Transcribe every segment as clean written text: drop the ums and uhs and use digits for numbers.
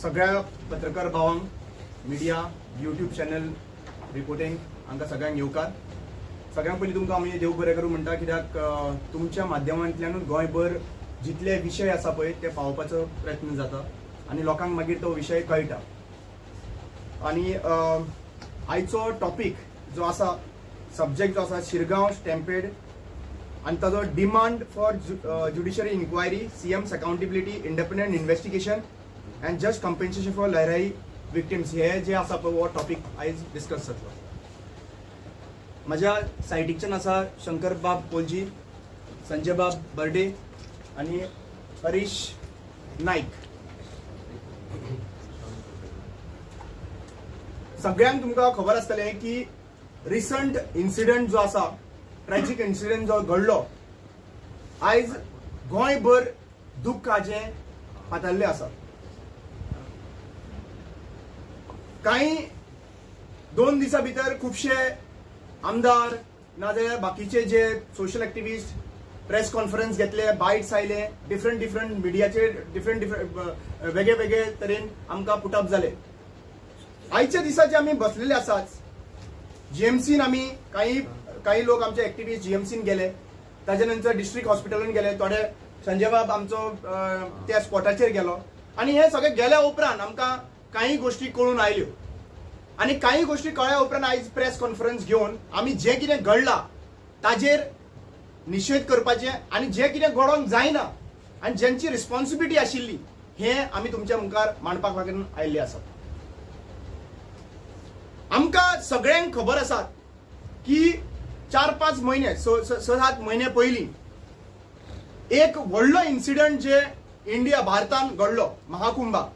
सगळ्या पत्रकार भावांक, media, YouTube channel, reporting हांकां सगळ्यांक येवकार. सगळ्यांक पयलीं तुमकां आमी देव बरें करूं म्हणटा, कित्याक तुमच्या माध्यमांतल्यानूच गोंयभर जितले विशय आसा पळय ते पावोवपाचो प्रयत्न जाता आनी लोकांक मागीर तो विशय कळटा. आनी आयचो टॉपीक जो आसा, सब्जेक्ट जो आसा, शिरगांव स्टॅम्पेड आनी ताजो demand for judiciary inquiry, CM's accountability, independent investigation and just compensation for Lairai victims. हे जे आसा पळय हो टॉपीक आयज डिस्कस जातलो. म्हज्या सायडीच्यान आसा शंकर बाब पोलजी, संजय बाब बर्डे आनी हरीश नाईक. सगळ्यांक तुमकां खबर आसतलें की रिसंट इन्सिडंट जो आसा, ट्रॅजिक इन्सिडंट जो घडलो, आयज गोंयभर दुख्खाचें पातळ्ळें आसा. कांय 2 दिसां भितर खुबशे आमदार नाजाल्यार बाकीचे जे सोशल एक्टिविस्ट प्रेस कॉन्फरन्स घेतले, बायट्स आयले, डिफरंट मिडियाचे डिफरंट वेगळे वेगळे तरेन आमकां पुटअप जाले. आयच्या दिसाचे आमी बसलेले आसात. जीएमसीन आमी काही लोक आमचे एक्टिविस्ट जीएमसीन गेले, ताजे नंतर डिस्ट्रिक्ट हॉस्पिटलान गेले, थोडे संजय बाब आमचो त्या स्पॉटाचेर गेलो. आनी हे सगळे गेल्या उपरांत आमकां काही गोष्टी कळून आयल्यो आनी काही गोष्टी कळ्ळ्या उपरांत आयज प्रेस कॉन्फरन्स घेवन आमी जे कितें घडलां ताजेर निशेध करपाचे आनी जे कितें घडोवंक जायना आनी ज्यांची रिस्पॉन्सिबिलिटी आशिल्ली हे आमी तुमच्या मुखार मांडपाक लागून आयिल्ले आसात. आमकां सगळ्यांक खबर आसा की 4-5 म्हयने 6-7 म्हयने पयलीं एक व्हडलो इन्सिडंट जे भारतान घडलो, महाकुंभाक.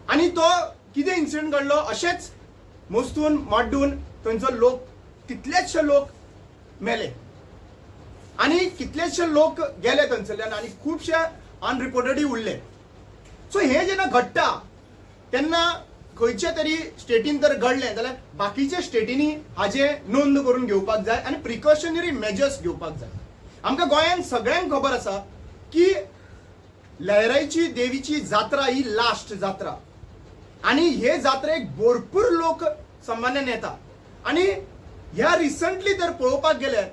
आनी तो कितें इन्सिडंट घडलो, अशेंच मोस्तून माड्डून थंयचो लोक, कितलेशे लोक मेले आनी कितलेशे लोक गेले थंयसरल्यान आनी खुबशे अनरिपोर्टेडूय उरले. सो हे जेन्ना घडटा तेन्ना खंयच्या तरी स्टेटीन तर घडलें जाल्यार बाकीच्या स्टेटींनी हाजे नोंद करून घेवपाक जाय आनी प्रिकॉशनरी मेजर्स घेवपाक जाय. आमकां गोंयांत सगळ्यांक खबर आसा की लहराईची देवीची जात्रा ही लास्ट जात्रा आनी हे जात्रेक भरपूर लोक सामान्यान येता. आनी ह्या रिसंटली तर पळोवपाक गेल्यार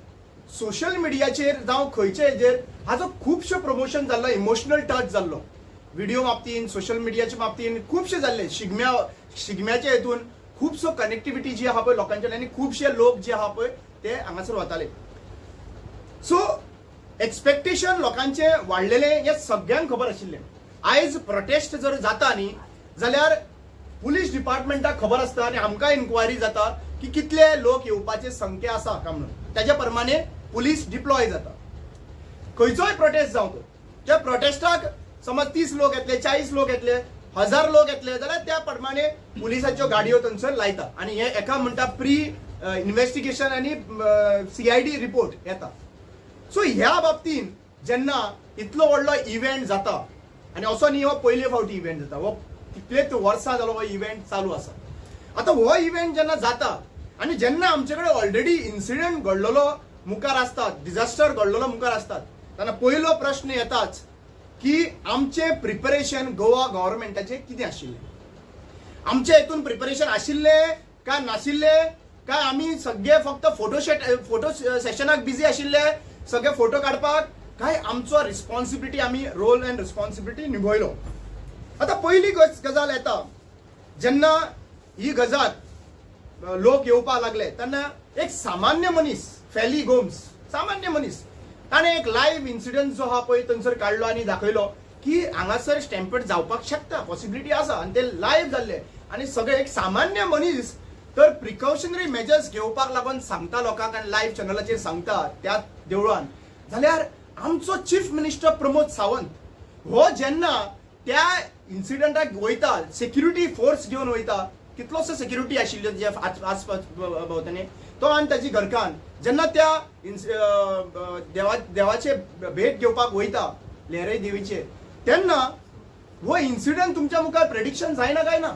सोशल मिडियाचेर जावं खंयचे हेजेर हाजो खुबशे प्रमोशन जाल्लो, इमोशनल टच जाल्लो. व्हिडिओ बाबतीन, सोशल मिडियाच्या बाबतीन खुबशे जाल्ले. शिगम्याच्या हेतून खुबसो कनेक्टिविटी जी आहा पळय लोकांच्या आनी खुबशे लोक जे आहा पळय ते हांगासर वताले. सो एक्सपेक्टेशन लोकांचे वाडलेले हे सगळ्यांक खबर आशिल्लें. आयज प्रोटेस्ट जर जाता न्ही जाल्यार पुलीस डिपार्टमेंटाक खबर आसता आनी आमकां इन्क्वायरी जाता की कितले लोक येवपाची संख्या आसा काय म्हणून. त्याच्या प्रमाणे पुलीस डिप्लॉय जाता. खंयचोय प्रोटेस्ट जावं तो, त्या प्रोटेस्टाक समज 30 लोक येतले, 40 लोक येतले, 1000 लोक येतले जाल्यार त्या प्रमाणे पुलिसाच्यो गाडयो थंयसर लायता आनी हे एका म्हणटा प्री इन्व्हेस्टिगेशन आनी CID रिपोर्ट येता. सो ह्या बाबतीन जेन्ना इतलो व्हडलो इव्हेंट जाता आनी असो न्ही हो पयले फावटी इव्हेंट जाता, हो कितलेच वर्सां जालो हो इव्हेंट चालू आसा. आतां हो इव्हेंट जेन्ना जाता आनी जेन्ना आमचे कडेन ऑलरेडी इन्सिडंट घडलेलो मुखार आसता, डिझास्टर घडलेलो मुखार आसतात, तेन्ना पयलो प्रश्न येताच की आमचे प्रिपरेशन गोवा गव्हर्नमेंटाचे कितें आशिल्लें. आमचे हेतून प्रिपरेशन आशिल्ले काय नाशिल्ले, काय आमी सगळे फक्त फोटो सेशनाक बिजी आशिल्ले, सगळे फोटो काडपाक, काय आमचो रिस्पॉन्सिबिलिटी आमी रोल एंड रिस्पॉन्सिबिलिटी निभयलो. आतां पयली गजाल येता, जेन्ना ही गजाल लोक येवपाक लागले तेन्ना एक सामान्य मनीस, फॅली गोम्स सामान्य मनीस, ताणें एक लायव्ह इन्सिडंट जो आहा पळय थंयसर काडलो आनी दाखयलो की हांगासर स्टॅम्पेड जावपाक शकता, पॉसिबिलिटी आसा, आनी ते लायव्ह जाल्ले. आनी सगळे एक सामान्य मनीस तर प्रिकॉशनरी मेजर्स घेवपाक लागून सांगता लोकांक आनी लायव्ह चॅनलाचेर सांगता त्या देवळान. जाल्यार आमचो चीफ मिनिस्टर प्रमोद सावंत हो जेन्ना त्या इन्सिडंटाक वयता, सेक्युरिटी फोर्स घेवन वयता, कितलोसो सेक्युरिटी आशिल्लो जे आसपास भोंवतणी, तो आनी ताची घरकान जेन्ना त्या देवाचे भेट घेवपाक वयता लहराई देवीचे, तेन्ना हो इन्सिडंट तुमच्या मुखार प्रेडिक्शन जायना काय ना.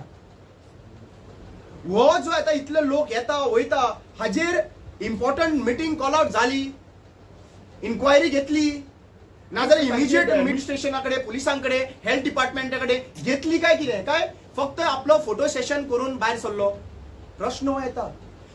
हो जो आतां इतले लोक येता वयता हाजेर इम्पॉर्टंट मिटींग कॉल आउट जाली, इन्क्वायरी घेतली नाजाल्यार इमिजिएट एडमिनिस्ट्रेशनाकडे, पुलिसांकडे, हेल्थ डिपार्टमेंटाकडे घेतली काय कितें? काय फक्त आपलो फोटो सेशन करून भायर सरलो? प्रश्न हो येता.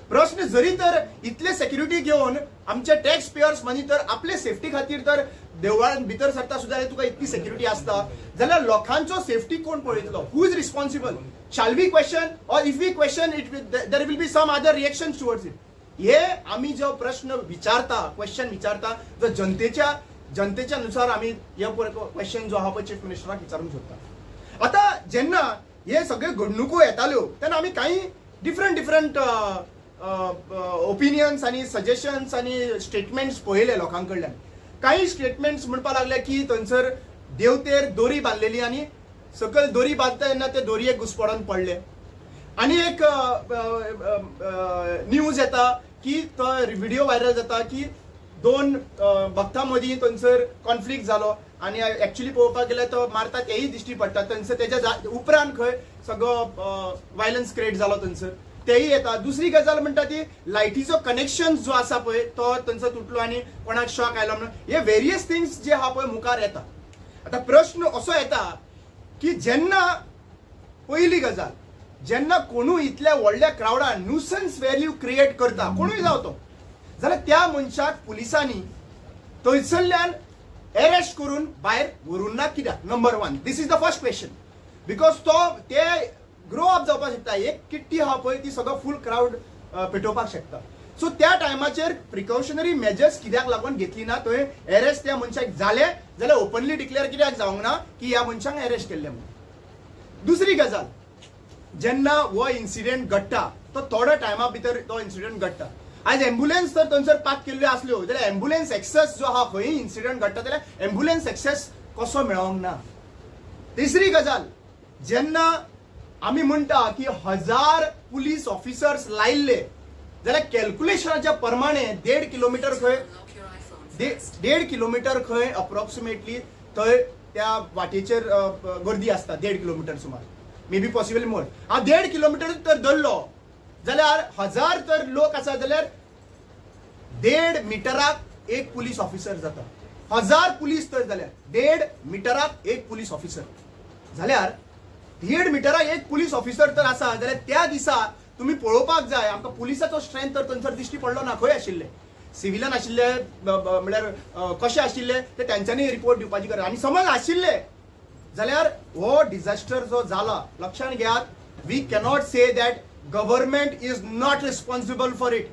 प्रश्न जरी तर इतले सेक्युरिटी घेवन आमचे टॅक्स पेयर्स मनी तर आपले सेफ्टी खातीर तर देवळान भितर सरता सुद्दां तुका इतली सेक्युरिटी आसता जाल्यार लोकांचो सेफ्टी कोण पळयतलो? Who is responsible? Shall we question or if we question it there will be some other reactions towards it? हे आमी जो प्रश्न विचारता, क्वेश्चन विचारता, जो जनतेच्या नुसार आमी हे क्वेश्चन जो आहा पळय चीफ मिनिस्टराक विचारूंक सोदता. आता जेन्ना हे सगळे घडणुको येताल्यो तेन्ना आमी काही डिफरंट ओपिनियन्स आणि सजेशन्स आणि स्टेटमेंट्स पळयले लोकां कडल्यान. काही स्टेटमेंट्स म्हणपाक लागले की थंयसर देवतेर दोरी बांदलेली आणि सकयल दोरी बांदता तेन्ना ते दोरयेक घुस्पडोन पडले. आणि एक न्यूज येता की तो व्हिडिओ व्हायरल जाता की दोन भक्तां मदीं थंयसर कॉन्फ्लिक्ट जालो आणि एक्चुअली पळोवपाक गेल्यार तो मारता तेही दिश्टी पडटा. थंयसर तेच्या उपरांत खंय सगळो वायलन्स क्रिएट जालो थंयसर तेही येता. दुसरी गजाल म्हणटा ती लायटीचो कनेक्शन जो आसा पळय तो थंयसर तुटलो आणि कोणाक शॉक आयलो म्हणून हे वेरियस थिंग्स जे आहा पळय मुखार येता. आता प्रश्न असो येता की जेन्ना पहिली गजाल जेन्ना कोणूय इतल्या व्हडल्या क्राउडान न्यूसन्स व्हॅल्यू क्रिएट करता कोणूय जावं तो जाल्यार त्या मनशाक पुलिसांनी थंयसरल्यान अरेस्ट करून भायर व्हरून ना कित्याक? Number 1 this is the first question. Because ते ग्रो अप जावपाक शकता. एक किट्टी आहा पळय ती सगळो फूल क्राउड पेटोवपाक शकता. सो त्या टायमाचेर प्रिकॉशनरी मेजर्स कित्याक लागून घेतली ना? थंय अरेस्ट त्या मनशाक जाले जाल्यार ओपनली डिक्लेअर कित्याक जावंक ना की ह्या मनशाक अरेस्ट केल्ले म्हणून? दुसरी गजाल जेन्ना हो इन्सिडेंट घडटा तो थोड्या टायमा भितर तो इन्सिडेंट घडटा. आज एम्ब्युलन्स तर थंयसर पार्क केल्ल्यो आसल्यो जाल्यार एम्ब्युलन्स एक्सेस जो आहा खंय इन्सिडेंट घडटा जाल्यार एम्ब्युलन्स एक्सेस कसो मेळोंक ना? तिसरी गजाल जेन्ना आमी म्हणटा की 1000 पुलीस ऑफिसर्स लायिल्ले जाल्यार कॅल्क्युलेशनाच्या प्रमाणे 1.5 किलोमीटर खंय अप्रॉक्सिमेटली थंय त्या वाटेचेर गर्दी आसता 1.5 किलोमीटर सुमार, may be possible more. 1.5 kilometre तर धरलो जाल्यार 1000 तर लोक आसा जाल्यार 1.5 मिटराक एक पुलीस ऑफिसर जाता. 1000 पुलीस तर जाल्यार 1.5 मिटराक एक पुलीस ऑफिसर जाल्यार 1.5 मिटराक एक पुलीस ऑफिसर तर आसा जाल्यार त्या दिसा तुम्ही पळोवपाक जाय आमकां पुलिसाचो स्ट्रेंथ तर थंयसर दिश्टी पडलो ना. खंय आशिल्ले? सिव्हिलान आशिल्ले म्हळ्यार कशे आशिल्ले ते तांच्यांनी रिपोर्ट दिवपाची गरज. आनी समज आशिल्ले जाल्यार हो डिझास्टर जो जाला लक्षांत घेयात. We cannot say that government is not responsible for it.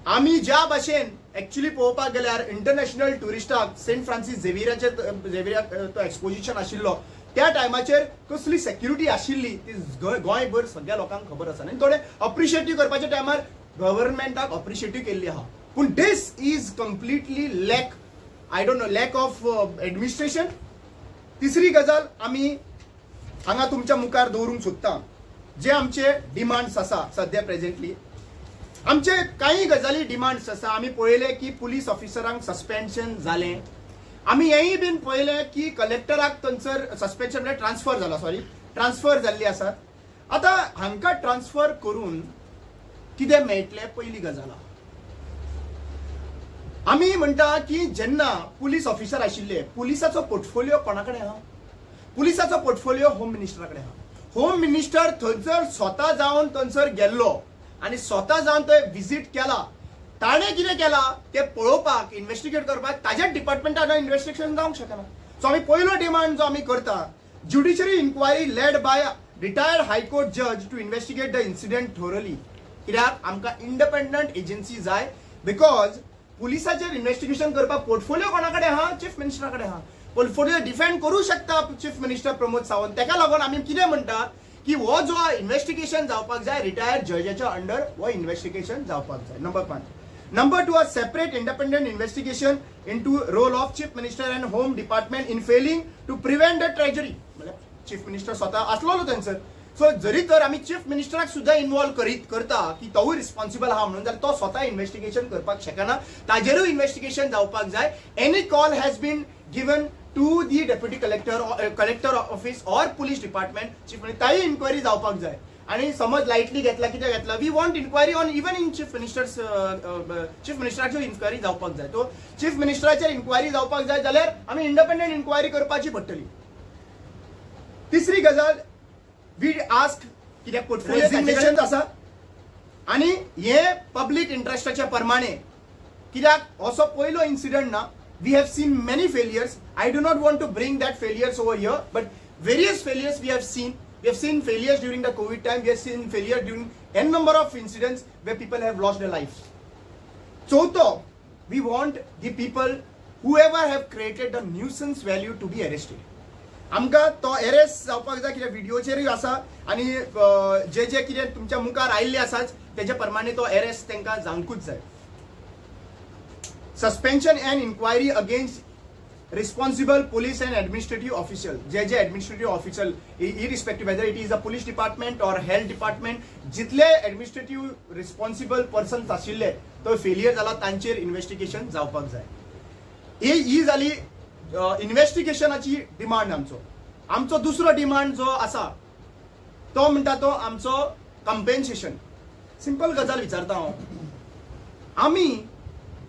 आमी ज्या भाशेन एक्चुअली पळोवपाक गेल्यार इंटरनॅशनल टुरिस्टाक सेंट फ्रांसीस झेवियराक तो एक्सपोजिशन आशिल्लो त्या टायमाचेर कसली सेक्युरिटी आशिल्ली ती गोंयभर सगळ्या लोकांक खबर आसा. आनी थोडे अप्रिशिएटीव करपाच्या टायमार गव्हर्नमेंटाक अप्रिशिएटीव केल्ली आहा. पूण this is completely lack I don't know lack of administration. तिसरी गजाल आमी हांगा तुमच्या मुखार दवरूंक सोदता जे आमचे डिमांड्स आसा सध्या प्रेझेंटली. आमचे काही गजाली डिमांड्स आसा. आमी पळयले की पुलीस ऑफिसरांक सस्पेन्शन जालें. आमी हेंय बीन पळयलें की कलेक्टराक थंयसर सस्पेन्शन म्हणजे ट्रान्सफर जाल्ली आसात. आतां हांकां ट्रान्सफर करून कितें मेळटलें? पहिली गजाल आमी म्हणटा की जेन्ना पुलीस ऑफिसर आशिल्ले पुलिसाचो पोर्टफोलिओ कोणा कडेन आहा? पुलिसाचो पोर्टफोलिओ होम मिनिस्टरा कडेन आहा. होम मिनिस्टर थंयसर स्वता जावन थंयसर गेल्लो आनी स्वता जावन थंय विजीट केला. ताणें कितें केलां तें पळोवपाक इन्व्हेस्टिगेट करपाक ताज्याच डिपार्टमेंटान इन्व्हेस्टिगेशन जावंक शकना. सो आमी पयलो डिमांड जो आमी करता judiciary inquiry led by retired high court जज टू इन्व्हेस्टिगेट द इन्सिडेंट थोरली. कित्याक आमकां इंडिपेंडंट एजन्सी जाय. बिकॉज पुलिसाचेर इन्व्हेस्टिगेशन करपाक पोर्टफोलिओ कोणा कडेन आहा? चीफ मिनिस्टरा कडेन आहा. पोर्टफोलिओ डिफेंड करूं शकता चीफ मिनिस्टर प्रमोद सावंत. तेका लागून आमी कितें म्हणटा की हो जो इन्व्हेस्टिगेशन जावपाक जाय रिटायर्ड जजाच्या अंडर हो इन्व्हेस्टिगेशन जावपाक जाय. Number 1. Number 2, a separate independent investigation into role of Chief Minister and Home Department in failing to prevent the tragedy. Chief Minister स्वतः असलो थंयसर. सो जरी तर आमी चीफ मिनिस्टराक सुद्धा इन्वॉल्व करता की तोय रिस्पॉन्सिबल आहा म्हणून जाल्यार तो स्वतः इन्व्हेस्टिगेशन करपाक शकना. ताजेरूय इन्व्हेस्टिगेशन जावपाक जाय. Any call has been given to the deputy collector office or police department chief ताई इन्क्वायरी जावपाक जाय. आणि समज लायटली घेतला कितें घेतला we want inquiry on even in chief मिनिस्टराचेर इन्क्वायरी जावपाक जाय. तो चीफ मिनिस्टराचेर इन्क्वायरी जावपाक जाय जाल्यार आमी इंडिपेंडंट इन्क्वायरी करपाची पडटली. तिसरी गजाल वी आस्क कित्याक पोर्टफोलियो आसा आणि हे पब्लीक इंटरेस्टाच्या प्रमाणे कित्याक असो पयलो इन्सिडंट ना. We have seen many failures. I do not want to bring that failures over here but various failures we have seen. We have seen failures during the COVID time. We have seen failure during n number of incidents where people have lost their lives. Chotho, we want the people whoever have created the nuisance value to be arrested. आमकां तो arrest जावपाक जाय कित्याक व्हिडिओचेरूय आसा आनी जे जे कितें तुमच्या मुखार आयिल्ले आसात तेजे प्रमाणे तो अरेस्ट तांकां जावंकूच जाय. Suspension and inquiry against responsible police and administrative official. जे administrative official irrespective whether it is a police department or health department जितले administrative responsible persons आशिल्ले तो फेलियर जाला तांचेर इन्व्हेस्टिगेशन जावपाक जाय. ही जाली इन्व्हेस्टिगेशनाची डिमांड. आमचो दुसरो डिमांड जो आसा तो म्हणटा तो आमचो कंपेन्सेशन. सिंपल गजाल विचारता हांव. आमी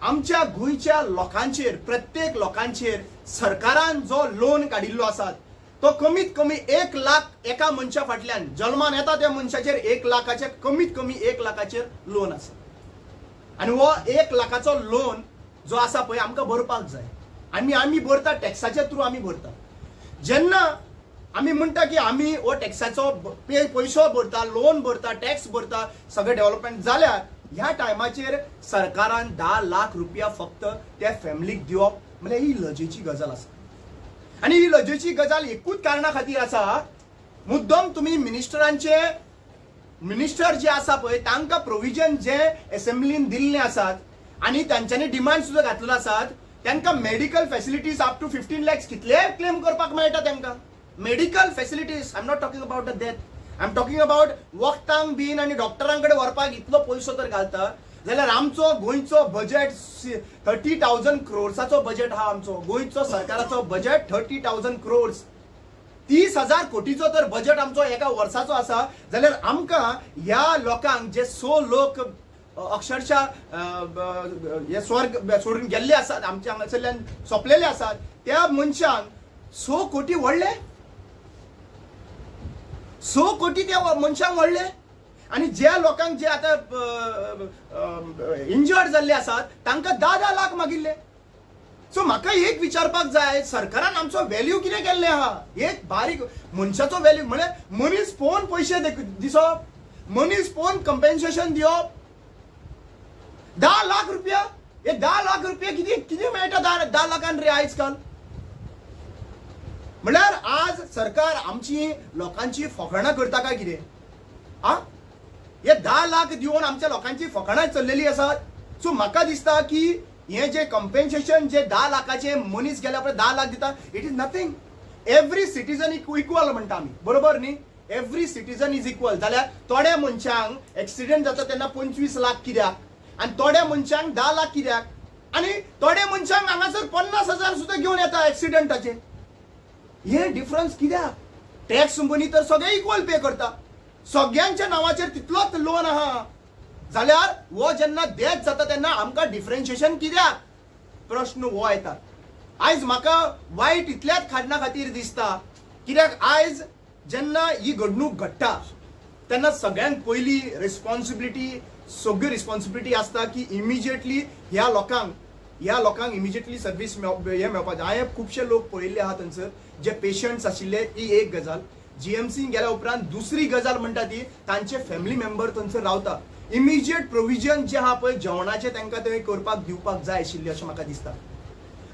आमच्या गोंयच्या लोकांचेर प्रत्येक लोकांचेर सरकारान जो लोन काडिल्लो आसा तो कमीत कमी 1 लाख एका मनशा फाटल्यान जल्मान येता त्या मनशाचेर 1 लाखाचे कमीत कमी 1 लाखाचेर लोन आसा. आनी हो 1 लाखाचो लोन जो आसा पळय आमकां भरपाक जाय आनी आमी भरता टॅक्साच्या थ्रू आमी भरता. जेन्ना आमी म्हणटा की आमी हो टॅक्साचो पयसो भरता लोन भरता टॅक्स भरता सगळें डेव्हलपमेंट जाल्यार ह्या टायमाचेर सरकारान 10 लाख रुपया फक्त त्या फॅमिलीक दिवप म्हणजे ही लजेची गजाल आसा. आणि ही लजेची गजाल एकूच कारणा खातीर आसा. मुद्दम तुम्ही मिनिस्टर जे आसा पळय तांकां प्रोविजन जे असेंब्लीन दिल्ले आसात आणि तांच्यांनी डिमांड सुद्धा घातलेलो आसात तांकां medical facilities up to 15 lakhs कितले क्लेम करपाक मेळटा तांकां. Medical facilities I am not talking about the death. I am talking about वखदांक बीन आनी डॉक्टरांकडे व्हरपाक इतलो पयसो तर घालता जाल्यार आमचो गोंयचो बजेट 30,000 crores बजेट हा. आमचो गोंयचो सरकाराचो बजेट 30,000 crores. 30,000 कोटीचो तर बजेट आमचो एका वर्साचो आसा जाल्यार आमकां ह्या लोकांक जे 100 लोक अक्षरशः हे स्वर्ग सोडून गेल्ले आसात आमच्या हांगासरल्यान सोंपलेले आसात त्या मनशांक 100 कोटी व्हडले. 100 कोटी त्या मनशांक व्हडले आणि ज्या लोकांक जे आता इंजर्ड जाल्ले आसात तांकां 10 लाख मागिल्ले. सो म्हाका एक विचारपाक जाय सरकारान आमचो व्हॅल्यू कितें केल्ले आहा. एक बारीक मनशाचो व्हॅल्यू म्हळ्यार मनीस पळोवन पयशे दिसप मनीस पळोवन कंपेन्सेशन दिवप. 10 लाख रुपया हे 10 लाख रुपया कितें मेळटा 10 लाखान रे आयज काल. म्हळ्यार आज सरकार आमची लोकांची फकाणां करता काय कितें. हे 10 लाख दिवन आमच्या लोकांची फकाणां चल्लेली आसात. सो म्हाका दिसता की हे जे कंपेन्सेशन जे 10 लाखाचे मनीस गेल्या उपरांत 10 लाख दिता it is nothing. Every citizen equal म्हणटा आमी बरोबर न्ही. एवरी सिटीजन इज इक्वल जाल्यार थोड्या मनशांक एक्सिडेंट जाता तेन्ना 25 लाख कित्याक आनी थोड्या मनशांक 10 लाख कित्याक आनी थोड्या मनशांक हांगासर 50,000 सुद्दां घेवन येता एक्सिडेंटाचे. हे डिफरन्स कित्याक. टॅक्स मनी तर सगळे इक्वल पे करता सगळ्यांच्या नावाचेर तितलोच लोन आहा जाल्यार वो जेन्ना डेथ जाता तेन्ना आमकां डिफरन्शिएशन कित्याक प्रश्न हो येता. आयज म्हाका वायट इतल्याच कारणां खातीर दिसता कित्याक आयज जेन्ना ही घडणूक घडटा तेन्ना सगळ्यांत पयली सगळी रिस्पॉन्सिबिलिटी आसता की इमिजिएटली ह्या लोकांक इमिजिएटली सर्वीस हे मेळपाक. हांवें खुबशे लोक पळयल्ले आहा थंयसर जे पेशंट्स आशिल्ले. ही एक गजाल. जीएमसीन गेल्या उपरांत दुसरी गजाल म्हणटा ती तांचे फॅमिली मेंबर थंयसर रावता. इमिजिएट प्रोविजन जे आहा पळय जेवणाचे तांकां थंय करपाक दिवपाक जाय आशिल्ले अशें म्हाका दिसता.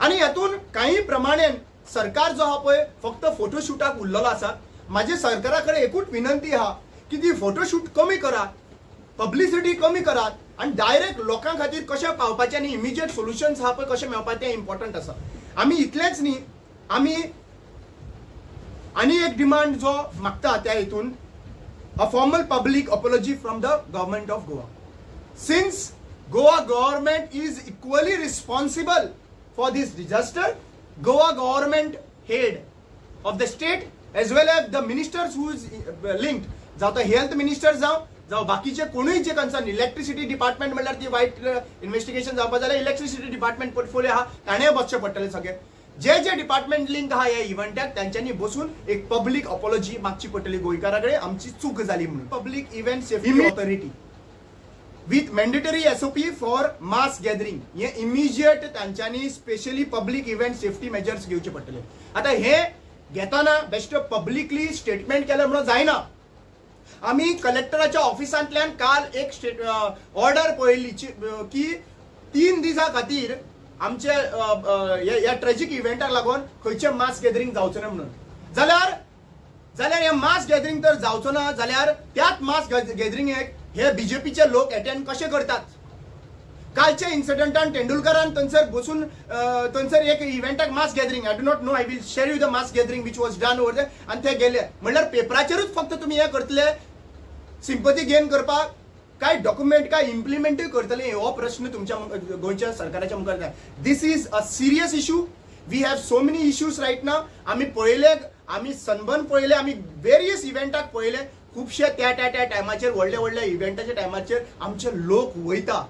आनी हातून काही प्रमाणेन सरकार जो आहा पळय फक्त फोटोशूटाक उरलेलो आसा. म्हाजे सरकारा कडेन एकूच विनंती आहा की ती फोटोशूट कमी करात पब्लिसिटी कमी करात आनी डायरेक्ट लोकां खातीर कशें पावपाचें आनी इमिजिएट सोल्युशन्स आहा पळय कशें मेळपाचें तें इम्पॉर्टंट आसा. आमी इतलेंच न्ही आमी आनी एक डिमांड जो मागता त्या हितून a formal public apology from the government of Goa. Since Goa government is equally responsible for this disaster, Goa government head of the state as well as the ministers who is linked जावं तो health minister जावं बाकीचे कोणूय जे concern electricity department म्हणल्यार ती वायट investigation जावपा जाल्यार इलेक्ट्रिसिटी डिपार्टमेंट पोर्टफोलियो आहा ताणें बसचें पडटलें सगळें जे जे डिपार्टमेंट लिंक आहा ह्या इव्हेंटाक त्यांच्यांनी बसून एक पब्लीक अपॉलॉजी मागची पडटली गोंयकारां कडेन आमची चूक जाली म्हणून public event safety authority with mandatory SOP for mass gathering हे इमिजिएट तांच्यांनी specially public event safety measures घेवचे पडटले आता हे घेताना बेस्ट पब्लिकली स्टेटमेंट केलं म्हणून जायना आम्ही कलेक्टराच्या ऑफिसांतल्यान काल एक ऑर्डर पळयली की 3 दिसां खातीर आमचे ह्या ट्रॅजिक इव्हेंटाक लागून खंयचे मास गॅदरिंग जावचें ना म्हणून जाल्यार हे मास गॅदरिंग तर जावचो ना जाल्यार त्याच मास गॅदरिंगेक हे बीजेपीचे लोक अटेंड कशे करतात कालच्या इन्सिडंटान तेंडुलकरान थंयसर बसून थंयसर एक इव्हेंटाक mass gathering I do not know I will share you the mass gathering which was done over there आनी ते गेले म्हणल्यार पेपराचेरूच फक्त तुम्ही हे करतले सिंपथी गेन करपाक काय डॉक्युमेंट काय इम्प्लिमेंटूय करतले हो प्रश्न तुमच्या गोंयच्या सरकाराच्या मुखार जाय this is a serious issue we have so many issues right now आमी पळयले आमी सनबर्न पळयले आमी वेरियस इव्हेंटाक पळयले खुबशे त्या टायमाचेर व्हडल्या इव्हेंटाच्या टायमाचेर आमचे लोक वयता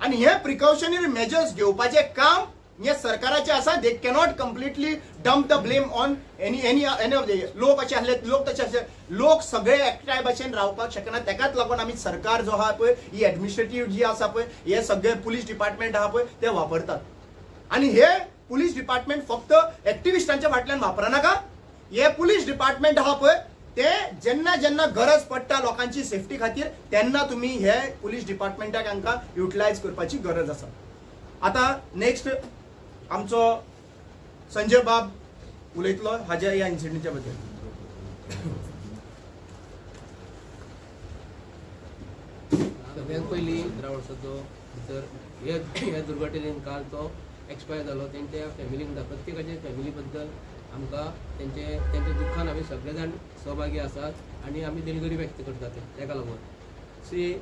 आणि हे प्रिकॉशनरी मेजर्स घेवपाचे काम हे सरकाराचे आसा they cannot completely dump the blame on any of the लोक अशे आसले लोक तशे आसले लोक सगळे एकठांय भाशेन रावपाक शकना तेकाच लागून आमी सरकार जो आहा पळय ही एडमिनिस्ट्रेटिव्ह जी आसा पळय हे सगळे पुलीस डिपार्टमेंट आहा पळय ते वापरतात आणि हे पुलीस डिपार्टमेंट फक्त एक्टिविस्टांच्या फाटल्यान वापरनाका हे पुलीस डिपार्टमेंट आहा पळय ते जेन्ना गरज पडटा लोकांची सेफ्टी खातीर तेन्ना तुम्ही हे पुलीस डिपार्टमेंटाक हांकां युटिलायज करपाची गरज आसा आता नेक्स्ट आमचो संजय बाब उलयतलो हाज्या ह्या इन्सिडेंटच्या बद्दल सगळ्यांत पयलीं 15 वर्साचो भितर ह्या दुर्घटनेन काल तो एक्सपायर जालो तेंच्या फॅमिलीक प्रत्येकाच्या फॅमिली बद्दल आमकां तेंच्या दुख्खान आमी सगळे जाण सहभागी आसात आनी आमी दिलगिरी व्यक्त करतात तेका लागून सी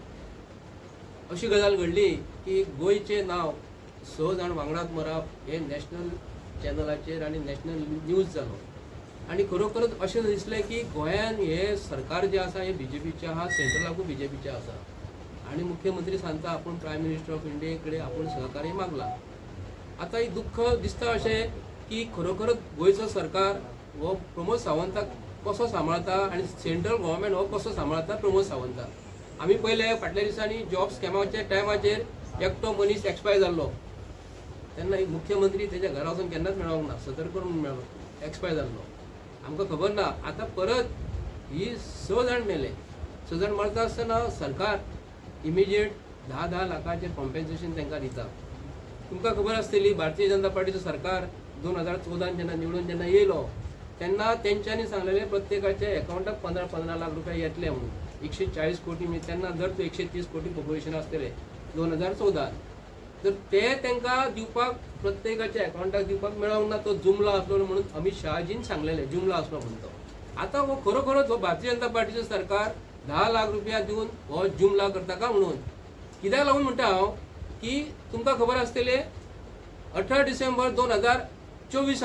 अशी गजाल घडली की गोंयचें नांव 6 जाण वांगडात मरप हे नॅशनल चॅनलाचेर आनी नॅशनल न्यूज जालो आनी खरोखरच अशें दिसलें की गोंयान हे सरकार जे आसा हे बीजेपीचें आहा सेंट्रलाकूय बीजेपीचें आसा आनी मुख्यमंत्री सांगता आपूण प्रायम मिनिस्टर ऑफ इंडिये कडेन आपूण सहकार्य मागला आता ही दुख्ख दिसता अशें की खरोखरच गोंयचो सरकार हो प्रमोद सावंताक कसो सांबाळता आनी सेंट्रल गव्हर्मेंट हो कसो सांबाळता प्रमोद सावंताक आमी पयले फाटल्या दिसांनी जॉब स्कॅमाच्या टायमाचेर एकटो मनीस एक्सपायर जाल्लो तेन्ना मुख्यमंत्री तेच्या घरा वचून केन्नाच मेळोंक ना सतर्क करून मेळ्ळो एक्सपायर जाल्लो आमकां खबर ना आतां परत ही 6 जाण मेले 6 जाण मरता आसतना सरकार इमिजिएट 10 लाखाचें कॉम्पेन्सेशन तांकां दिता तुमकां खबर आसतली भारतीय जनता पार्टीचो सरकार 2014 जेन्ना निवडून जेन्ना येयलो तेन्ना तेंच्यांनी सांगलेले प्रत्येकाच्या अकाउंटाक 15 लाख रुपया येतले म्हणून 140 कोटी तेन्ना जर तो 130 कोटी पॉप्युलेशन आसतलें 2014 तर ते तांकां दिवपाक प्रत्येकाच्या अकाउंटाक दिवपाक मेळोंक ना तो जुमला आसलो म्हणून अमित शहाजीन सांगलेले जुमला आसलो म्हणून तो आतां हो खरोखरोच हो भारतीय जनता पार्टीचो सरकार 10 लाख रुपया दिवन हो जुमला करता का म्हणून कित्याक लागून म्हणटा हांव की तुमकां खबर आसतले 18 डिसेंबर 2024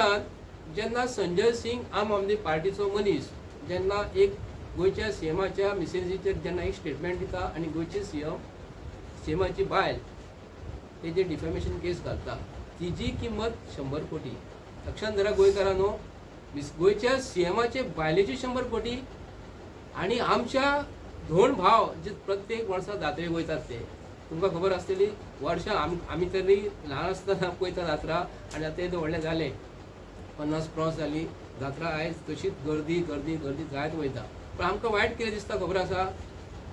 जेन्ना संजय सिंग आम आदमी पार्टीचो मनीस जेन्ना एक गोंयच्या सीएमाच्या मिसेजीचेर जेन्ना एक स्टेटमेंट दिता आनी गोंयचे सीएमाची बायल तेजे डिफॅमेशन केस घालता तिजी किंमत 100 कोटी लक्षात धरा गोंयकारांनो गोंयच्या सीएमाचे बायलेची 100 कोटी आनी आमच्या दोन भाव जे प्रत्येक वर्सा जात्रेक वयतात ते तुमकां खबर आसतली वर्षा आमी तरी ल्हान आसतना पळयता जात्रा आनी आतां ते व्हडले जाले 50 क्रॉस जाली जात्रा आयज तशीच गर्दी गर्दी गर्दी जायत वयता पण आमकां वायट कितें दिसता खबर आसा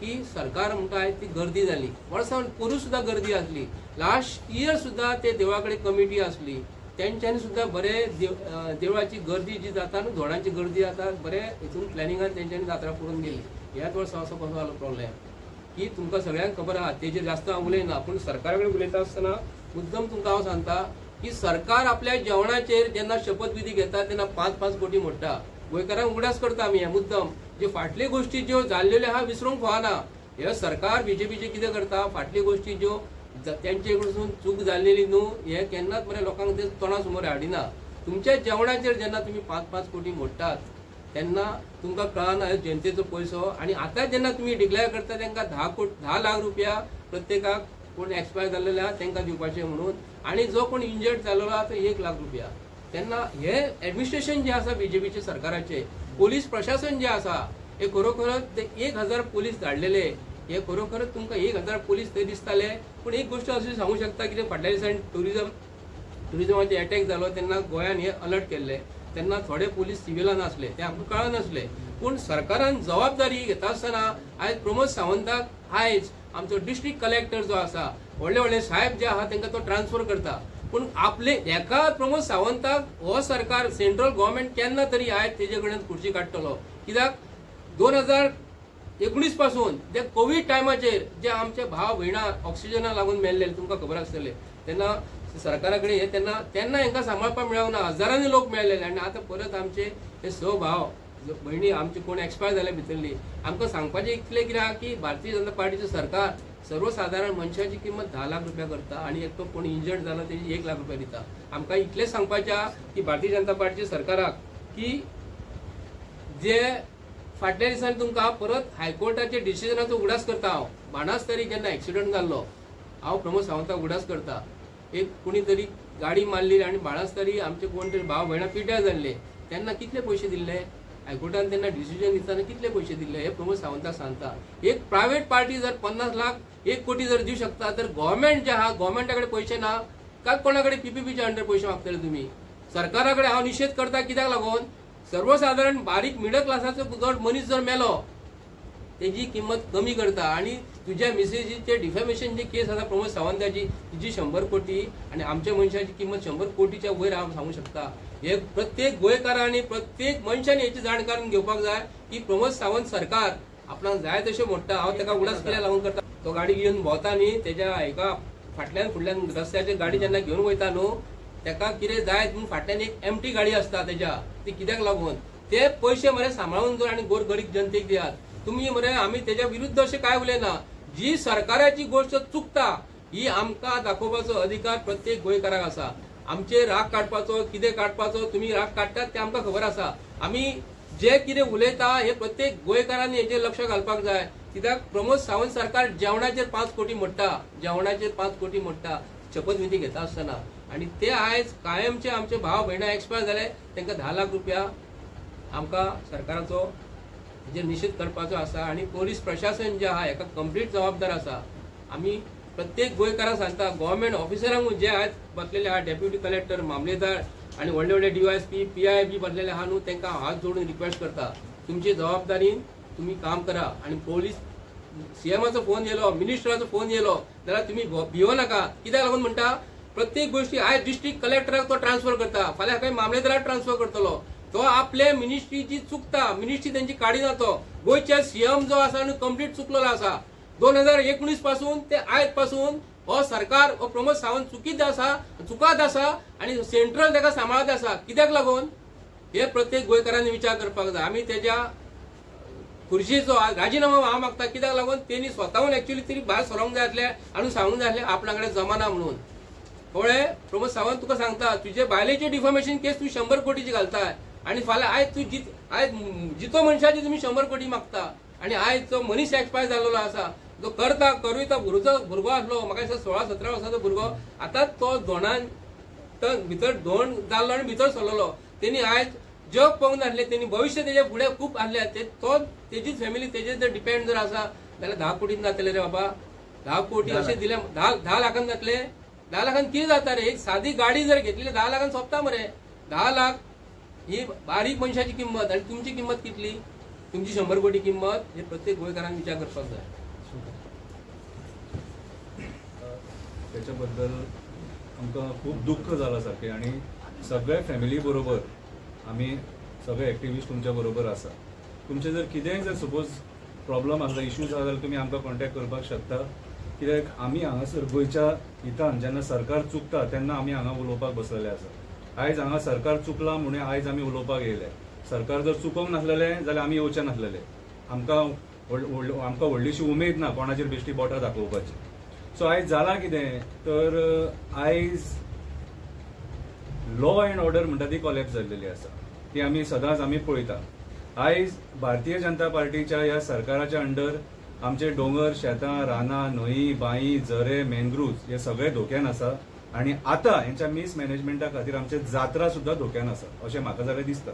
की सरकार म्हणटा आयज ती गर्दी जाली वर्सां पयलीं सुद्दां गर्दी आसली लास्ट इयर सुद्दां ते देवळा कडेन कमिटी आसली तेंच्यांनी सुद्दां बरे देवळाची गर्दी जी जाता न्हू धोडांची गर्दी जाता बरे हितून प्लॅनिंगान तेंच्यांनी जात्रा करून गेली ह्याच वर्सा असो कसो जालो प्रॉब्लेम की तुमकां सगळ्यांक खबर आहा तेजेर जास्त हांव उलयना पूण सरकारा कडेन उलयता आसतना मुद्दम तुमकां हांव सांगता की सरकार आपल्या जेवणाचेर जेन्ना शपथविधी घेता तेन्ना 5-5 कोटी मोडटा गोंयकारांक उगडास करता आमी हे मुद्दम जे फाटल्यो गोश्टी ज्यो जाल्लेल्यो आहा विसरूंक फावना हे सरकार बीजेपीचे कितें करता फाटल्यो गोश्टी ज्यो तेंचे कडसून चूक जाल्लेली न्हू हे केन्नाच बरें लोकांक ते तोंडा समोर हाडिना तुमच्या जेवणाचेर जेन्ना तुमी 5-5 कोटी मोडटात तेन्ना तुमकां कळना जनतेचो पयसो आणि आता जेन्ना तुम्ही डिक्लेअर करता तांकां 10 लाख रुपया प्रत्येकाक कोण एक्सपायर जाल्लेले आहा तांकां दिवपाचे म्हणून आणि जो कोण इंजर्ड जाल्लो आहा तो 1 लाख रुपया. तेन्ना हे एडमिनिस्ट्रेशन जे आसा बीजेपीचे सरकाराचे, पोलीस प्रशासन जे आसा हे खरोखरच 1000 पोलीस धाडलेले, हे खरोखरच तुमकां 1000 पोलीस थंय दिसताले. पूण एक गोष्ट अशी सांगू शकता की फाटल्या दिसांनी टुरिजमाचे अटॅक जालो तेन्ना गोंयान हे अलर्ट केल्ले, तेन्ना थोडे पोलीस सिव्हिलान आसले ते आमकां कळनासले. पूण सरकारान जबाबदारी घेता आसतना आयज प्रमोद सावंताक आयज आमचो डिस्ट्रिक्ट कलेक्टर जो आसा, व्हडले व्हडले साहेब जे आहा तांकां तो ट्रान्सफर करता. पूण आपले एका प्रमोद सावंताक हो सरकार सेंट्रल गव्हर्नमेंट केन्ना तरी आयज तेजे कडेन खुर्ची काडटलो. कित्याक 2019 पासून ते कोविड टायमाचेर जे आमचे भाव भयणां ऑक्सिजना लागून मेल्ले तुमकां खबर आसतले, तेन्ना सरकारा कडेन हे तेन्ना हांकां सांबाळपाक मेळूंक ना, हजारांनी लोक मेळलेले. आनी आतां परत आमचे हे 6 भाव भयणी आमचे कोण एक्सपायर जाले भितरली. आमकां सांगपाचें इतलें कितें आहा की भारतीय जनता पार्टीचें सरकार सर्वसाधारण मनशाची किंमत 10 लाख रुपया करता आणि एक तो कोण इंजर्ड जालो तेजी 1 लाख रुपया दिता. आमकां इतलें सांगपाचें आहा की भारतीय जनता पार्टीच्या सरकाराक की जे फाटल्या दिसांनी तुमकां परत हायकोर्टाचे डिसिजनाचो उगडास करता. हांव बाणास्तारी जेन्ना एक्सिडंट जाल्लो हांव प्रमोद सावंताक उगडास करता. एक कोणी तरी गाडी मारली आणि बाणास्तारी आमचे कोण तरी भाव भयणां पिड्ड्यार जाल्ले, तेन्ना कितले पयशे दिल्ले हायकोर्टान तेन्ना डिसिजन दिताना कितले पयशे दिल्ले हे प्रमोद सावंताक सांगता. एक प्रायव्हेट पार्टी जर 50 लाख 1 कोटी जर दिवं शकता तर गव्हर्नमेंट जे आहा गव्हर्नमेंटा कडेन पयशे ना काय कोणा कडेन पीपीपीच्या अंडर पयशे मागतले तुमी. सरकारा कडेन हांव निशेध करता कित्याक लागून सर्वसाधारण बारीक मिडल क्लासाचो जर मनीस जर मेलो तेजी किंमत कमी करता. आणि तुझ्या मिसेजीचे डिफॅमेशन जी केस आसा प्रमोद सावंताची तिची 100 कोटी आणि आमच्या मनशाची किंमत 100 कोटीच्या वयर हांव सांगू शकता. हे प्रत्येक गोंयकारांनी प्रत्येक मनशाने याची जाण करून घेवपाक जाय की प्रमोद सावंत सरकार आपणाक जाय तशें मोडटा. हांव ताका उगडास कित्याक लागून करता, तो गाडी घेवन भोंवता न्ही तेज्या एका फाटल्यान फुडल्यान रस्त्याचेर गाडी जेन्ना घेवन वयता न्हू ताका कितें जाय म्हणून फाटल्यान एक एमटी गाडी आसता तेज्या, ती कित्याक लागून ते पयशे मरे सांबाळून जर आनी गोरगरीब जनतेक दियात तुम्ही मरे. आमी तेज्या विरुद्ध अशें काय उलयना. जी सरकाराची गोष्ट चुकता ही आमकां दाखोवपाचो अधिकार प्रत्येक गोंयकाराक आसा. आमचे राग काडपाचो कितें काडपाचो तुमी राग काडटात ते आमकां खबर आसा. आमी जे कितें उलयता हे प्रत्येक गोंयकारांनी हेचेर लक्ष घालपाक जाय. कित्याक प्रमोद सावंत सरकार जेवणाचेर 5 कोटी मोडटा, जेवणाचेर 5 कोटी मोडटा शपथविधी घेता आसतना. आणि ते आयज कायमचे आमचे भाव भयणां एक्सपायर जाले तांकां 10 लाख रुपया आमकां सरकाराचो जे निषेध करपाचो आसा. आणि पोलीस प्रशासन जे आहा हेका कंप्लीट जबाबदार आसा. आमी प्रत्येक गोंयकारांक सांगता गव्हर्नमेंट ऑफिसरांक जे आयज बसलेले आहा डेप्युटी कलेक्टर मामलेदार आणि व्हडले व्हडले DYSP PI बी बसलेले आहा न्हू तांकां हात जोडून रिक्वेस्ट करता तुमची जबाबदारीन तुम्ही काम करा. आणि पोलीस CMचो फोन येयलो मिनिस्टराचो फोन येयलो जाल्यार तुम्ही भिवो नाका. कित्याक लागून म्हणटा प्रत्येक गोष्टी आयज डिस्ट्रिक्ट कलेक्टराक तो ट्रान्सफर करता, फाल्यां खंय मामलेदाराक ट्रान्सफर करतलो. तो आपले मिनिस्ट्रीची चुकता, मिनिस्ट्री त्यांची काडिना. तो गोंयचे CM जो आसा न्हू कंप्लीट चुकलेलो आसा. 2019 पासून ते आयज पासून हो सरकार हो प्रमोद सावंत चुकात आसा आणि सेंट्रल ताका सांबाळत आसा. कित्याक लागून हे प्रत्येक गोंयकारांनी विचार करपाक जाय. आमी तेज्या खुर्चीचो राजीनामा हांव मागता. कित्याक लागून तेणी स्वताहून एक्चुअली तरी भायर सरोंक जाय आसलें आनी सांगूंक जाय आसलें आपणा कडेन जमाना म्हणून. पळय प्रमोद सावंत तुका सांगता तुजे बायलेचे डिफॉर्मेशन केस तूं 100 कोटीची घालताय आणि फाल्यां आयज तूं आयज जितो मनशाची तुमी 100 कोटी मागता. आणि आयज जो मनीस एक्सपायर जाल्लो आसा जो करूयता भुरगो आसलो म्हाका दिसता 16-17 वर्साचो भुरगो आतां तो दोणान भितर दोण जाल्लो आनी भितर सरलेलो. तेणी आयज जग पळोवंक नासलें, तेणी भविश्य तेजे फुडें खूब आसलें. तो तेजीच फॅमिली तेजेर जर डिपेंड जर आसा जाल्यार 10 कोटीन जातले रे बाबा. 10 कोटी अशें दिले 10 लाखान जातले. 10 लाखान कितें जाता रे. एक सादी गाडी जर घेतली 10 लाखान सोंपता मरे. 10 लाख ही बारीक मनशाची किंमत आणि तुमची किंमत कितली, तुमची 100 कोटी किंमत. हे प्रत्येक गोंयकारांनी विचार करपाक जाय. त्याच्याबद्दल आमकां खूब दुख्ख जाला सारकें. आणि सगळ्या फॅमिली बरोबर आमी सगळे एक्टिविस्ट तुमच्या बरोबर आसा. तुमचे जर कितेंय जर सपोज प्रॉब्लम आसला इश्यूज आसा जाल्यार तुमी आमकां कॉन्टॅक्ट करपाक शकता. कित्याक आमी हांगासर गोंयच्या हितान जेन्ना सरकार चुकता तेन्ना आमी हांगा उलोवपाक बसलेले आसा. आयज हांगा सरकार चुकला म्हणून आयज आमी उलोवपाक येयले. सरकार जर चुकोवंक नासलेलें जाल्यार आमी येवचे नासलेले. आमकां व्हडलीशी उमेद ना कोणाचेर बेश्टी बोटां दाखोवपाची. सो आयज जालां कितें तर आयज लॉ एंड ऑर्डर म्हणटा ती कॉलेप्स जाल्लेली आसा. ती आमी सदांच आमी पळयता. आयज भारतीय जनता पार्टीच्या ह्या सरकाराच्या अंडर आमचे डोंगर, शेतां, रानां, न्हंय, बांय, झरे, मॅनग्रुव्ज हे सगळे धोक्यान आसा आणि आता हेंच्या मिसमॅनेजमेंटा खातीर आमचे जात्रा सुद्धा धोक्यान आसा अशें म्हाका जाल्यार दिसता.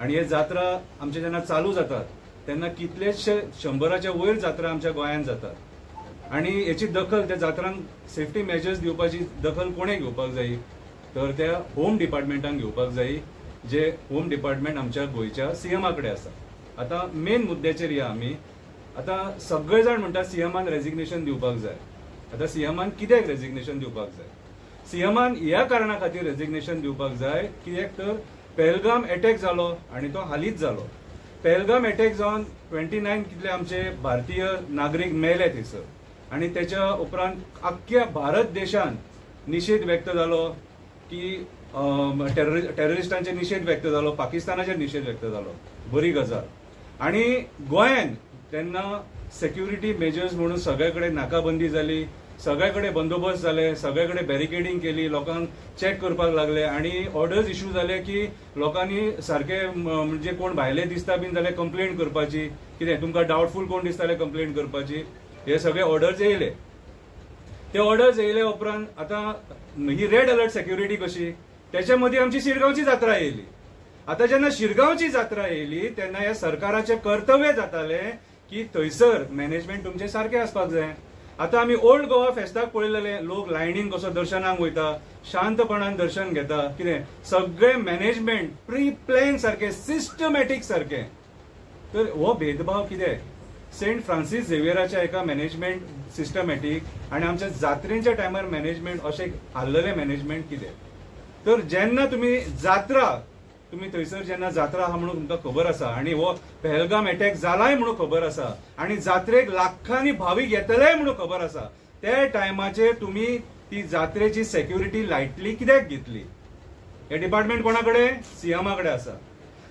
आणि हे जात्रा आमचे जेन्ना चालू जातात तेन्ना कितलेशे 100च्या वयर जात्रा आमच्या गोंयांत जातात आणि हेची दखल त्या जात्रांक सेफ्टी मेजर्स दिवपाची दखल कोणे घेवपाक जाय तर त्या होम डिपार्टमेंटान घेवपाक जाय, जे होम डिपार्टमेंट आमच्या गोंयच्या सीएमा कडेन आसा. आता मेन मुद्द्याचेर या आमी. आता सगळे जाण म्हणटा सीएमान रेजिग्नेशन दिवपाक जाय. आता सीएमान कित्याक रेजिग्नेशन दिवपाक जाय? सीएमान ह्या कारणा खातीर रेजिग्नेशन दिवपाक जाय कित्याक तर पहलगाम अटॅक जालो आणि तो हालींच जालो. पहलगाम अटॅक जावन 29 कितले आमचे भारतीय नागरीक मेले थंयसर आणि त्याच्या उपरांत अख्ख्या भारत देशान निषेध व्यक्त जालो की टेररिस्टांचे निषेध व्यक्त जालो, पाकिस्तानाचेर निषेध व्यक्त जालो. बरी गजाल. आणि गोंयान तेन्ना सेक्युरिटी मेजर्स म्हणून सगळे कडेन नाकाबंदी जाली, सगळे कडेन बंदोबस्त जाले, सगळे कडेन बॅरिकेडिंग केली, लोकांक चॅक करपाक लागले आणि ऑर्डर्स इश्यू जाले की लोकांनी सारखे म्हणजे कोण भायले दिसता बीन जाल्यार कंप्लेंट करपाची, कितें तुमकां डावटफूल कोण दिसताले कंप्लेंट करपाची. हे सगळे ऑर्डर्स येयले. ते ऑर्डर्स येयले उपरांत आता ही रेड अलर्ट सेक्युरिटी कशी, त्याच्या मध्ये आमची शिरगांवची जात्रा येयली. आता जेन्ना शिरगांवची जात्रा येयली तेन्ना ह्या सरकाराचे कर्तव्य जाताले की थंयसर मॅनेजमेंट तुमचे सारखे आसपाक जाय. आता आमी ओल्ड गोवा फेस्ताक पळयलेले लोक लायनीन कसो दर्शनाक वयता, शांतपणान दर्शन घेता, कितें सगळे मॅनेजमेंट प्री प्लॅन सारखे, सिस्टमॅटीक सारखे. तर हो भेदभाव कितें? सेंट फ्रांसीस झेवियराच्या एका मॅनेजमेंट सिस्टमॅटीक आणि आमच्या जात्रेच्या टायमार मॅनेजमेंट अशें आसलेले मॅनेजमेंट कितें? तर जेन्ना तुम्ही थंयसर जेन्ना जात्रा आहा म्हणून तुमकां खबर आसा आणि हो पहलगाम अटॅक जालाय म्हणून खबर आसा आणि जात्रेक लाखांनी भाविक येतले म्हणून खबर आसा, त्या टायमाचेर तुम्ही ती जात्रेची सेक्युरिटी लायटली कित्याक घेतली? हे डिपार्टमेंट कोणाकडे? सीएमा कडेन आसा.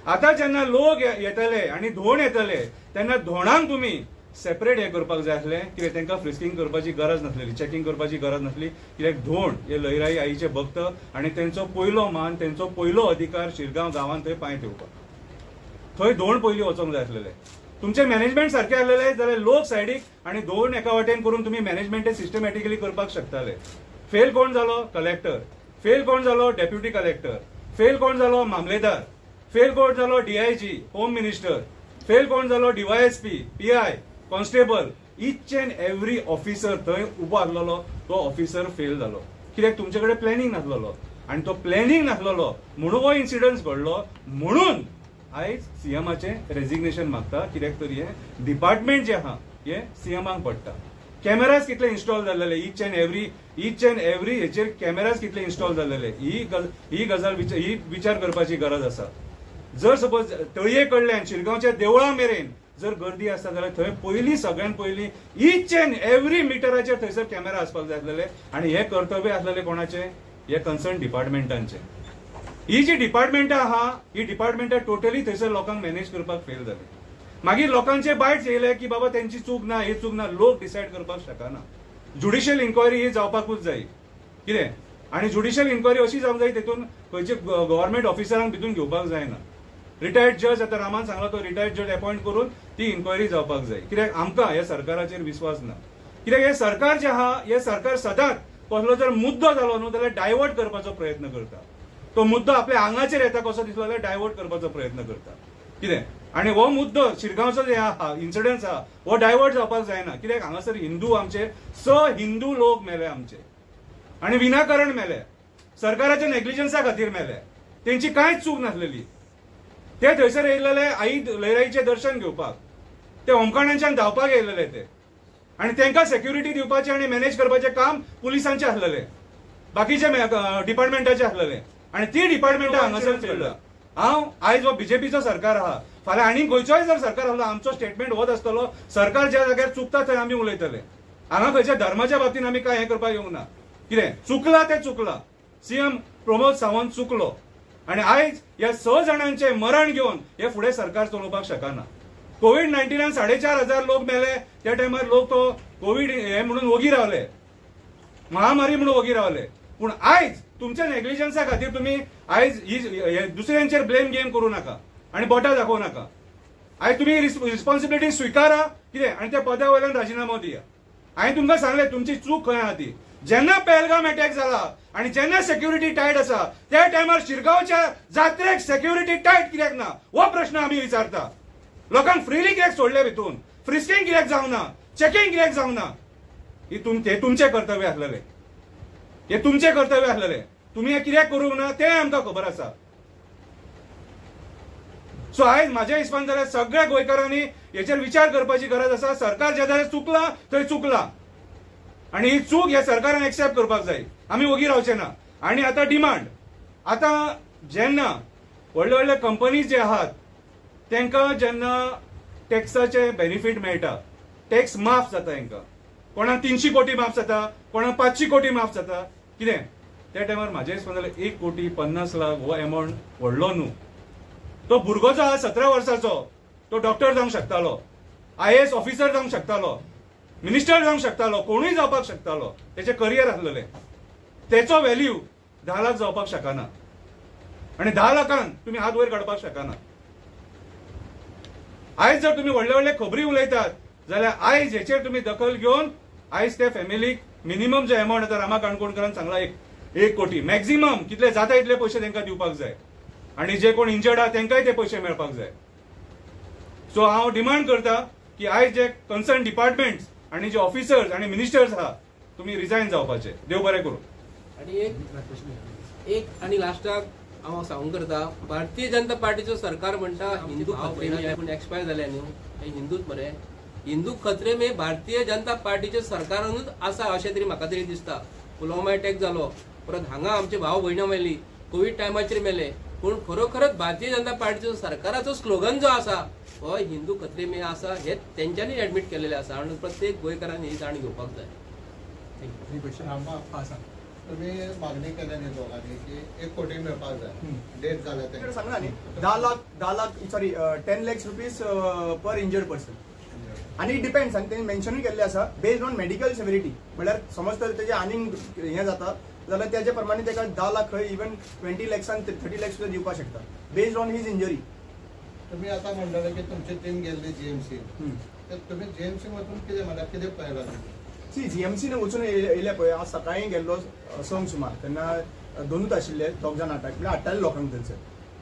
आता जेन्ना लोक येतले आणि धोंड येतले तेन्ना धोंडांक तुम्ही सेपरेट हे करपाक जाय आसलें, कित्याक तांकां फ्रिस्किंग करपाची गरज नासलेली, चॅकिंग करपाची गरज नासली, कित्याक धोंड हे लयराई आईचे भक्त आणि तेंचो पयलो मान, तेंचो पयलो अधिकार शिरगांव गांवांत थंय पांय ठेवपाक. थंय धोंड पयलीं वचोंक जाय आसलेले. तुमचे मॅनेजमेंट सारखे आसलेले जाल्यार लोक सायडीक आणि धोंड एका वाटेन करून तुम्ही मॅनेजमेंट सिस्टमॅटिकली करपाक शकताले. फेल कोण जालो? कलेक्टर. फेल कोण जालो? Deputy collector. फेल कोण जालो? मामलेदार. फेल कोण जालो? DIG, home minister. फेल कोण जालो? DySP, PI, constable. Each and every officer थंय उबो आसलेलो तो ऑफिसर फेल जालो. कित्याक तुमचे कडेन प्लॅनिंग नासलेलो आणि तो प्लॅनिंग नासलेलो म्हणून हो इन्सिडन्स घडलो. म्हणून आयज सीएमाचे रेजिग्नेशन मागता. कित्याक तर हे डिपार्टमेंट जे आहा हे सीएमाक पडटा. कॅमेराज कितले इन्स्टॉल जाल्लेले, इच अँड एव्हरी हेचेर कॅमेराज कितले इन्स्टॉल जाल्लेले, ही गजाल विचार करपाची गरज आसा. जर सपोज तळये कडल्यान शिरगांवच्या देवळा मेरेन जर गर्दी आसता जाल्यार थंय पयलीं सगळ्यात पयलीं इच अँड एव्हरी मिटराचेर थंयसर कॅमेरा आसपाक जाय आसलेले आणि हे कर्तव्य आसलेले कोणाचे? हे कन्सर्न डिपार्टमेंटांचे. ही जी डिपार्टमेंटां आहा ही डिपार्टमेंटां टोटली थंयसर लोकांक मॅनेज करपाक फेल जाली. मागीर लोकांचे बायट्स येयले की बाबा तेंची चूक ना, ही चूक ना, लोक डिसायड करपाक शकना. ज्युडिशियल इन्क्वायरी ही जावपाकूच जाय. कितें? आणि ज्युडिशियल इन्क्वायरी अशी जावंक जाय तेतून खंयचे गव्हर्नमेंट ऑफिसरांक भितून घेवपाक जायना. रिटायर्ड जज, आता रामान सांगला तो रिटायर्ड जज अपॉइंट करून ती इन्क्वायरी जावपाक जाय. कित्याक आमकां ह्या सरकाराचेर विश्वास ना. कित्याक हे सरकार जे आहा हे सरकार सदांच कसलो जर मुद्दो जालो न्हू जाल्यार डायवर्ट करपाचो प्रयत्न करता. तो मुद्दो आपल्या आंगाचेर येता कसो दिसलो जाल्यार डायवर्ट करपाचो प्रयत्न करता. कितें? आणि हो मुद्दो शिरगांवचो जे आहा इन्सिडन्स आहा हो डायवर्ट जावपाक जायना. कित्याक हांगासर हिंदू आमचे हिंदू लोक मेले आमचे आणि विनाकारण मेले, सरकाराच्या नेग्लिजन्सा खातीर मेले, तेंची कांयच चूक नासलेली. ते थंयसर येयलेले आई लयराईचे दर्शन घेवपाक, ते होमखंडांच्यान धांवपाक येयलेले ते आणि तांकां सेक्युरिटी दिवपाचें आणि मॅनेज करपाचें काम पुलिसांचे आसलेले, बाकीचे डिपार्टमेंटाचे आसलेले आणि ती डिपार्टमेंटां हांगासर चल्ला. हांव आयज हो बीजेपीचो सरकार आहा, फाल्यां आनी खंयचोय जर सरकार आसलो आमचो स्टेटमेंट होच आसतलो, सरकार ज्या जाग्यार चुकता थंय आमी उलयतले. हांगा खंयच्या धर्माच्या बाबतींत आमी काय हें करपाक येवंक ना. कितें चुकला तें चुकला. सीएम प्रमोद सावंत चुकलो आणि आयज ह्या 6 जाणांचे मरण घेवन हे फुडें सरकार चलोवपाक शकना. कोविड-19 4,500 लोक मेले त्या टायमार लोक तो कोविड हे म्हणून वगी रावले, महामारी म्हणून वगी रावले. पूण आयज तुमच्या नेग्लिजन्सा खातीर तुम्ही आयज दुसऱ्यांचेर ब्लेम गेम करू नाका आणि बोटां दाखोवं नाका. आयज तुम्ही रिस्पॉन्सिबिलिटी स्विकारा कितें आनी त्या पदा वयल्यान राजिनामो दिया. हांवें तुमकां सांगलें तुमची चूक खंय आहा ती. जेन्ना पहलगाम अटॅक जाला आणि जेन्ना सेक्युरिटी टायट आसा त्या टायमार शिरगांवच्या जात्रेक सेक्युरिटी टायट कित्याक ना हो प्रश्न आमी विचारता. लोकांक फ्रीली कित्याक सोडले भितून, फ्रिस्किंग कित्याक जावना, चेकिंग कित्याक जावना. हे तुमचे कर्तव्य आसलेले, हे तुमचे कर्तव्य आसलेले. तुम्ही हे कित्याक करूंक ना तें आमकां खबर आसा. सो आयज म्हाज्या हिसपान जाल्यार सगळ्या गोंयकारांनी हेचेर विचार करपाची गरज आसा. सरकार ज्या जाग्यार चुकला थंय चुकला आणि ही चूक ह्या सरकारान एक्सेप्ट करपाक जाय. आमी वगी रावचे ना. आणि आता डिमांड, आता जेन्ना व्हडले व्हडले कंपनीज जे आहात तांकां जेन्ना टॅक्साचे बेनिफीट मेळटा, टॅक्स माफ जाता तांकां, कोणाक 300 कोटी माफ जाता, कोणाक 500 कोटी माफ जाता, कितें त्या टायमार म्हाज्या हिसपान जाल्यार 1,50,00,000 हो अमावंट व्हडलो न्हू. तो भुरगो जो आहा 17 वर्साचो तो डॉक्टर जावंक शकतालो, IAS ऑफिसर जावंक शकतालो, मिनिस्टर जावंक शकतालो, कोणूय जावपाक शकतालो, त्याचे करियर आसलेले. तेचो व्हॅल्यू 10 लाख जावपाक शकना आणि 10 लाखान तुम्ही हात वयर काडपाक शकना. आयज जर तुम्ही व्हडले व्हडले खबरी उलयतात जाल्यार आयज हेचेर तुम्ही दखल घेवन आयज त्या फॅमिलीक मिनिमम जे अमावंट आतां रामा काणकोणकरान सांगला 1 कोटी मॅक्झिमम कितले जाता इतले पयशे तांकां दिवपाक जाय आणि जे कोण इंजर्ड आहा तांकांय ते पयशे मेळपाक जाय. सो हांव डिमांड करता की आयज जे कन्सर्न डिपार्टमेंट्स आणि जे ऑफिसर्स आणि मिनिस्टर्स आहा तुम्ही रिजायन जावपाचे. देव बरें करूं. आणि एक आणि लास्टाक हांव सांगूंक करता, भारतीय जनता पार्टीचो सरकार म्हणटा हिंदू खत्रे पूण एक्सपायर जाले न्हू, हे हिंदूच मरे. हिंदू खत्रे मे भारतीय जनता पार्टीच्या सरकारानूच आसा अशें तरी म्हाका तरी दिसता. पुलवामा अटॅक जालो, परत हांगा आमचे भाव भयणां मेली, कोविड टायमाचेर मेले, पूण खरोखरच भारतीय जनता पार्टीचो सरकाराचो स्लोगन जो आसा हो हिंदू खत्रे मे आसा हे तेंच्यांनी एडमीट केलेले आसा आणि प्रत्येक गोंयकारांनी ही जाण घेवपाक जाय. तुम्ही मागणी केल्याने दोघांनी की 1 कोटी मेळपाक जाय, डेट जाल्या सांगला न्ही 10 lakh sorry 10 lakhs rupees per injured person. आणि डिपेंड्स आणि त्यांनी मेन्शनूय केल्ले आसा बेस्ड ऑन मेडिकल सेव्हिरिटी. म्हळ्यार समज तर तेजे आनीक हें जाता जाल्यार त्याचे प्रमाणे ताका 10 लाख खंय इवन 20 lakhs आणि 30 lakhs सुद्धा दिवपाक शकता बेस्ड ऑन हीज इंजरी. तुम्ही आता म्हणलेले की तुमची टीम गेल्ली GMC, तर तुम्ही GMC मधून कितें म्हळ्यार कितें पळयलां? GMC वचून येयले पळय. आज सकाळीं गेल्लो संक सुमार तेन्ना 2च आशिल्ले, 2 जाण म्हळ्यार हाडटाले लोकांक थंयसर.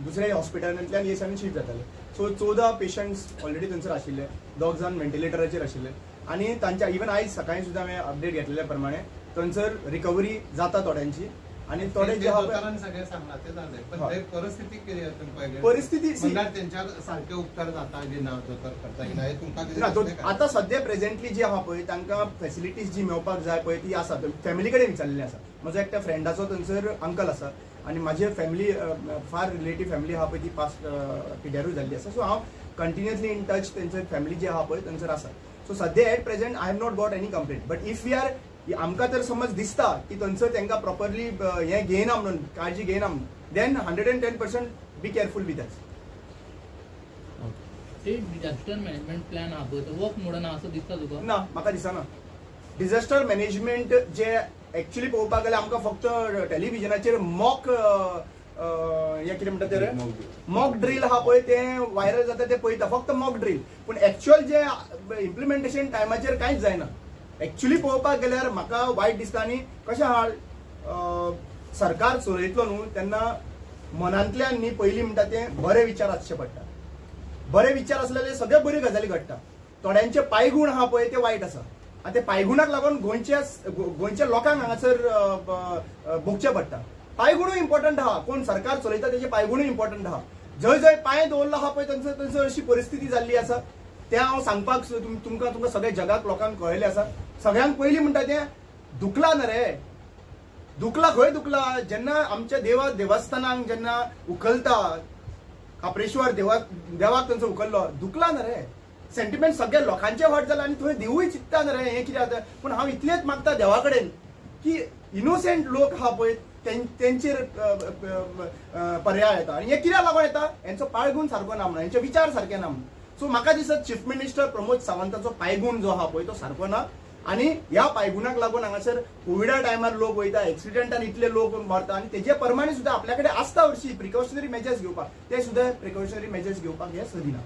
दुसऱ्या हॉस्पिटलांतल्यान येसांनी शिफ्ट जाताले. सो 14 पेशंट्स ऑलरेडी थंयसर आशिल्ले, 2 जाण व्हेंटिलेटराचेर आशिल्ले आणि तांच्या इवन आयज सकाळीं सुद्धा हांवें अपडेट घेतलेल्या प्रमाणे थंयसर रिकवरी जाता थोड्यांची आणि थोडे जे सगळे सांगला ते जाले. पण ते परिस्थिती कितें परिस्थिती म्हणल्यार तेंच्या सारखे उपचार जाता की ना करता की ना हे तुमकां आता सध्या प्रेझेंटली जी आहा पळय तांकां फॅसिलिटीज जी मेळपाक जाय पळय ती आसा. फॅमिली कडेन विचारलेली आसा. म्हजो एकट्या फ्रेंडाचो थंयसर अंकल आसा आणि माझी फॅमिली फार रिलेटीव फॅमिली आहा पळय ती पास्ट पिड्यारूय जाल्ली आसा. सो हांव कंटिन्युअसली इन टच तेंचर फॅमिली जी आहा पळय थंयसर आसा. सो सध्या at present I have not got any complaint. But if we are आमकां तर समज दिसता की थंयसर तांकां प्रॉपरली हे घेयना म्हणून काळजी घेयना म्हणून then 110% be careful with that. Disaster management plan आहा पळय तो वर्क मोडान असो दिसता तुका? ना म्हाका दिसना. डिझास्टर मॅनेजमेंट जे एक्चुअली पळोवपाक गेल्यार आमकां फक्त टेलिव्हिजनाचेर मॉक हे कितें म्हणटा ते मॉक ड्रील आहा पळय ते व्हायरल जाता ते पळयता फक्त मॉक ड्रील. पूण एक्चुअल जे इम्प्लिमेंटेशन टायमाचेर कांयच जायना. एक्चुअली पळोवपाक गेल्यार म्हाका वायट दिसता. आनी कशें आहा सरकार चलयतलो न्हू तेन्ना मनांतल्यान न्ही पयलीं म्हणटा ते बरे विचार आसचे पडटा. बरे विचार आसलेले सगळे बऱ्यो गजाली घडटा. थोड्यांचे पायगुण आहा पळय ते वायट आसा आनी ते पायगुणाक लागून गोंयच्या लोकांक हांगासर भोगचे पडटा. पायगुणूय इम्पॉर्टंट आहा. कोण सरकार चलयता तेजे पायगुणूय इम्पॉर्टंट आहा. जंय जंय पांय दवरलो आहा पळय थंयसर अशी परिस्थिती जाल्ली आसा ते हांव सांगपाक तुमकां सगळ्या जगाक लोकांक कळयलें आसा. सगळ्यांक पयलीं म्हणटा तें दुखला न्ही रे. दुखला खंय दुखला जेन्ना आमच्या देवस्थानांक जेन्ना उखलता काप्रेश्वर देवाक थंयसर उखल्लो दुखला न्ही रे. सेंटिमेंट सगळ्या लोकांचे हट जाला आनी थंय देवूय चित्ता न्ही रे हें कितें जाता. पूण हांव इतलेंच मागता देवा कडेन की इनोसेंट लोक आहा पळय तेंचेर पर्याय येता. आनी हे कित्याक लागून येता हेंचो पाळगूण सारको ना म्हणून, हेंचे विचार सारके ना म्हणून. सो म्हाका दिसता चीफ मिनिस्टर प्रमोद सावंताचो पायगुण जो आहा पळय तो सारको ना. आनी ह्या पायगुणाक लागून हांगासर कोविडा टायमार लोक वयता, एक्सिडेंटान इतले लोक मरता आनी तेजे प्रमाणे सुद्धा आपल्या कडेन आसता हरशीं प्रिकॉशनरी मेजर्स घेवपाक. ते सुद्धा प्रिकॉशनरी मेजर्स घेवपाक हे सदिना.